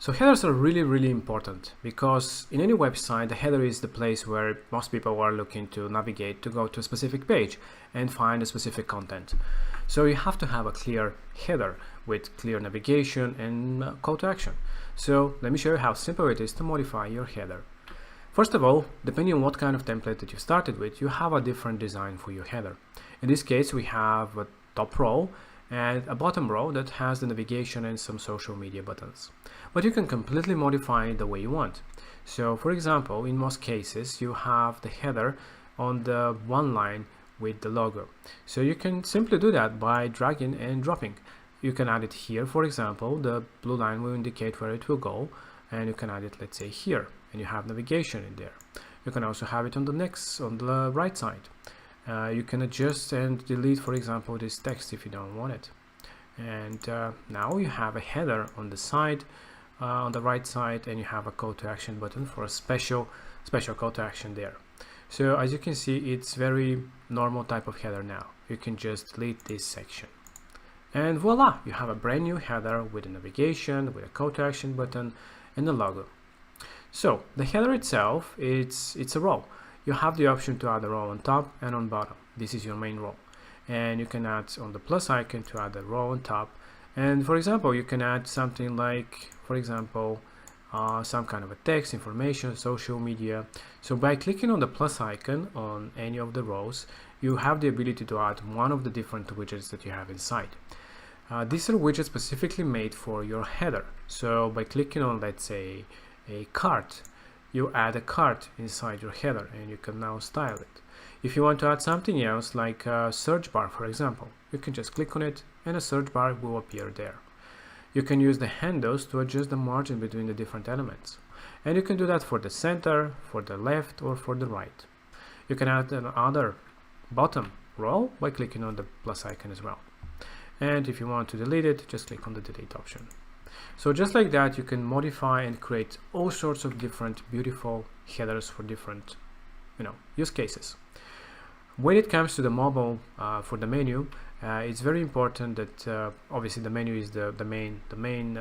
So headers are really important because in any website the header is the place where most people are looking to navigate to go to a specific page and find a specific content. So you have to have a clear header with clear navigation and call to action. So let me show you how simple it is to modify your header. First of all, depending on what kind of template that you started with, you have a different design for your header. In this case, we have a top row and a bottom row that has the navigation and some social media buttons. But you can completely modify it the way you want. So for example, in most cases you have the header on the one line with the logo. So you can simply do that by dragging and dropping. You can add it here, for example, the blue line will indicate where it will go, and you can add it, let's say, here, and you have navigation in there. You can also have it on the right side. You can adjust and delete, for example, this text if you don't want it. And now you have a header on the side, on the right side, and you have a call to action button for a special call to action there. So as you can see, it's very normal type of header now. You can just delete this section. And voila, you have a brand new header with a navigation, with a call to action button and a logo. So the header itself, it's a row. You have the option to add a row on top and on bottom. This is your main row. And you can add on the plus icon to add a row on top. And for example, you can add something like, for example, some kind of a text, information, social media. So by clicking on the plus icon on any of the rows, you have the ability to add one of the different widgets that you have inside. These are widgets specifically made for your header. So by clicking on, let's say, a cart, you add a cart inside your header and you can now style it. If you want to add something else like a search bar, for example, you can just click on it and a search bar will appear there. You can use the handles to adjust the margin between the different elements. And you can do that for the center, for the left, or for the right. You can add another bottom row by clicking on the plus icon as well. And if you want to delete it, just click on the delete option. So just like that, you can modify and create all sorts of different beautiful headers for different, use cases. When it comes to the mobile, for the menu, it's very important that obviously the menu is the main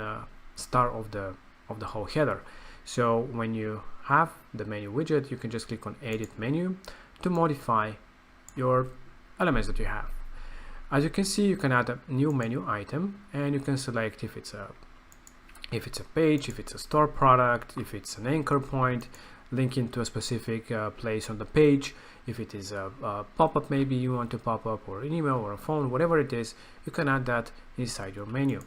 star of the whole header. So when you have the menu widget, you can just click on edit menu to modify your elements that you have. As you can see, you can add a new menu item and you can select if it's a page, if it's a store product, if it's an anchor point linking to a specific place on the page, if it is a pop-up maybe you want to pop up, or an email or a phone, whatever it is, you can add that inside your menu.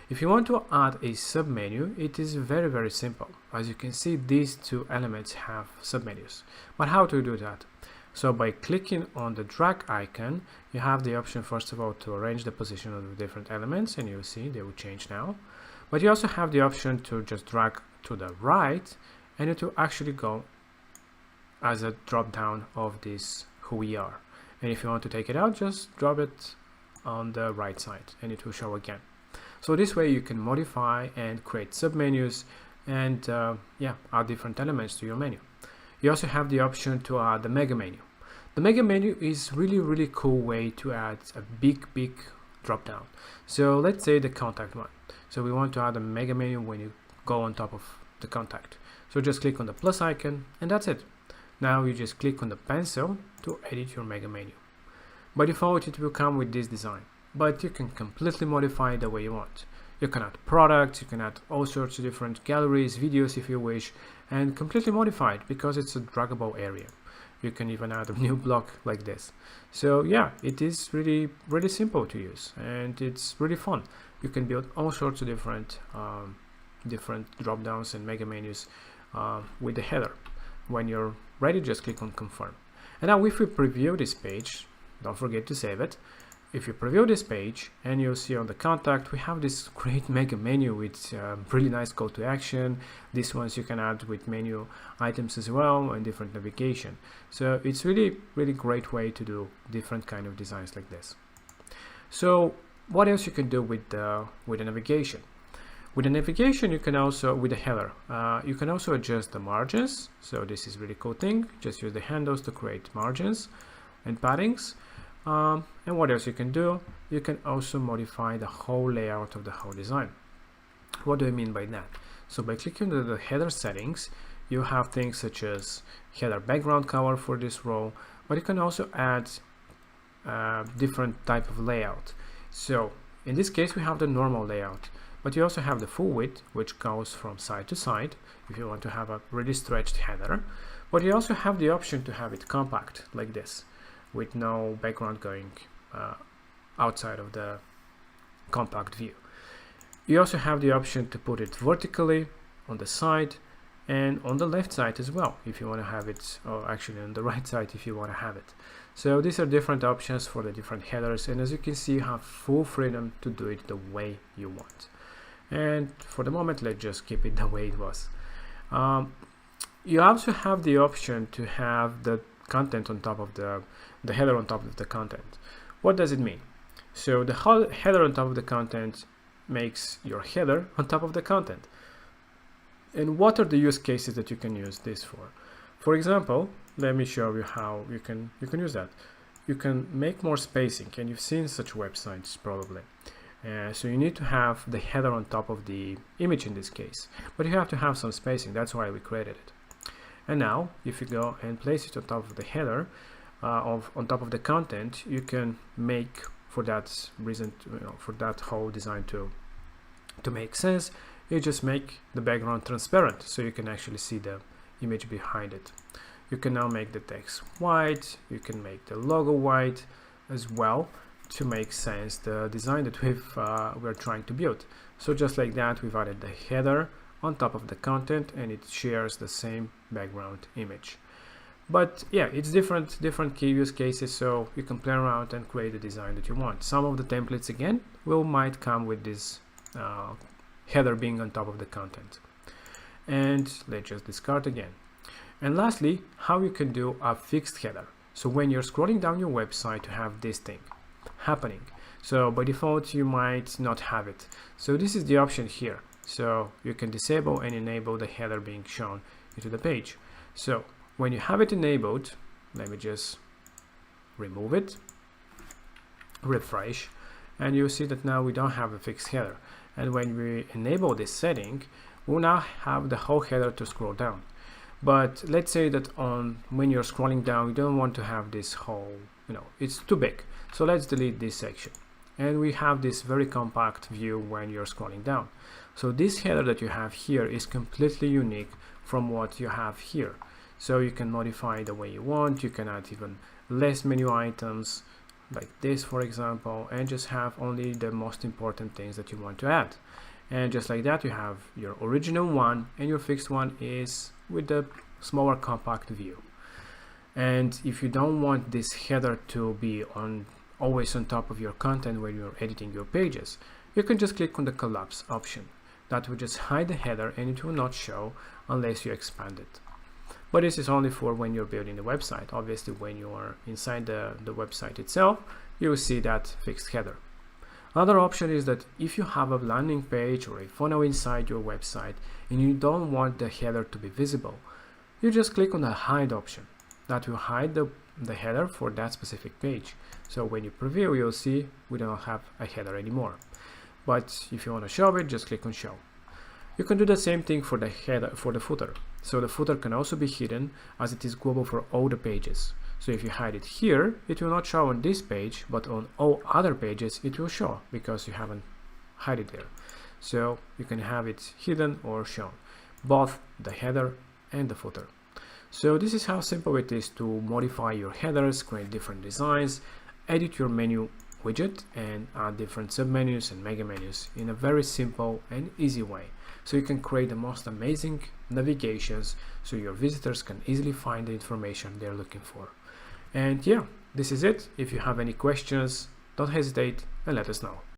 If you want to add a submenu, it is very simple. As you can see, these two elements have submenus. But how to do that? So by clicking on the drag icon, you have the option, first of all, to arrange the position of the different elements, and you'll see they will change now. But you also have the option to just drag to the right, and it will actually go as a drop down of this who we are. And if you want to take it out, just drop it on the right side and it will show again. So this way you can modify and create submenus and add different elements to your menu. You also have the option to add the mega menu. The mega menu is really cool way to add a big drop down. So let's say the contact one. So we want to add a mega menu when you go on top of the contact. So just click on the plus icon and that's it. Now you just click on the pencil to edit your mega menu. By default it will come with this design, but you can completely modify it the way you want. You can add products, you can add all sorts of different galleries, videos if you wish, and completely modify it because it's a draggable area. You can even add a new block like this. So yeah, it is really simple to use and it's really fun. You can build all sorts of different drop downs and mega menus with the header. When you're ready, just click on confirm. And now if we preview this page, don't forget to save it. If you preview this page and you'll see on the contact, we have this great mega menu with really nice call to action. These ones you can add with menu items as well and different navigation. So it's really great way to do different kind of designs like this. So what else you can do with the navigation? With the navigation, you can also, with the header, you can also adjust the margins. So this is really cool thing. Just use the handles to create margins and paddings. And what else you can do? You can also modify the whole layout of the whole design. What do I mean by that? So by clicking on the header settings, you have things such as header background color for this row, but you can also add different type of layout. So in this case we have the normal layout, but you also have the full width, which goes from side to side if you want to have a really stretched header, but you also have the option to have it compact like this with no background going outside of the compact view. You also have the option to put it vertically on the side and on the left side as well if you want to have it, or actually on the right side if you want to have it. So these are different options for the different headers, and as you can see you have full freedom to do it the way you want. And for the moment let's just keep it the way it was. You also have the option to have the content on top of the header on top of the content. What does it mean? So the header on top of the content makes your header on top of the content. And what are the use cases that you can use this for? For example, let me show you how you can use that. You can make more spacing, and you've seen such websites probably. So you need to have the header on top of the image in this case, but you have to have some spacing. That's why we created it. And now if you go and place it on top of the header on top of the content, you can make, for that reason, for that whole design to make sense, you just make the background transparent so you can actually see the image behind it. You can now make the text white, you can make the logo white as well to make sense the design that we're trying to build. So just like that, we've added the header on top of the content and it shares the same background image. But yeah, it's different key use cases, so you can play around and create the design that you want. Some of the templates again might come with this header being on top of the content. And let's just discard again. And lastly, how you can do a fixed header. So when you're scrolling down your website to have this thing happening. So by default you might not have it. So this is the option here. So you can disable and enable the header being shown into the page. So when you have it enabled, let me just remove it, refresh, and you'll see that now we don't have a fixed header. And when we enable this setting, we'll now have the whole header to scroll down. But let's say that when you're scrolling down, you don't want to have this whole, it's too big. So let's delete this section. And we have this very compact view when you're scrolling down. So this header that you have here is completely unique from what you have here. So you can modify the way you want. You can add even less menu items like this, for example, and just have only the most important things that you want to add. And just like that, you have your original one, and your fixed one is with the smaller compact view. And if you don't want this header to be always on top of your content when you're editing your pages, you can just click on the collapse option. That will just hide the header and it will not show unless you expand it. But this is only for when you're building the website. Obviously, when you are inside the website itself, you will see that fixed header. Another option is that if you have a landing page or a funnel inside your website and you don't want the header to be visible, you just click on the hide option. That will hide the header for that specific page. So when you preview, you'll see we don't have a header anymore. But if you want to show it, just click on show. You can do the same thing for the header, for the footer. So the footer can also be hidden as it is global for all the pages. So if you hide it here, it will not show on this page, but on all other pages it will show because you haven't hide it there. So you can have it hidden or shown, both the header and the footer. So this is how simple it is to modify your headers, create different designs, edit your menu widget, and add different submenus and mega menus in a very simple and easy way. So you can create the most amazing navigations so your visitors can easily find the information they're looking for. And yeah, this is it. If you have any questions, don't hesitate and let us know.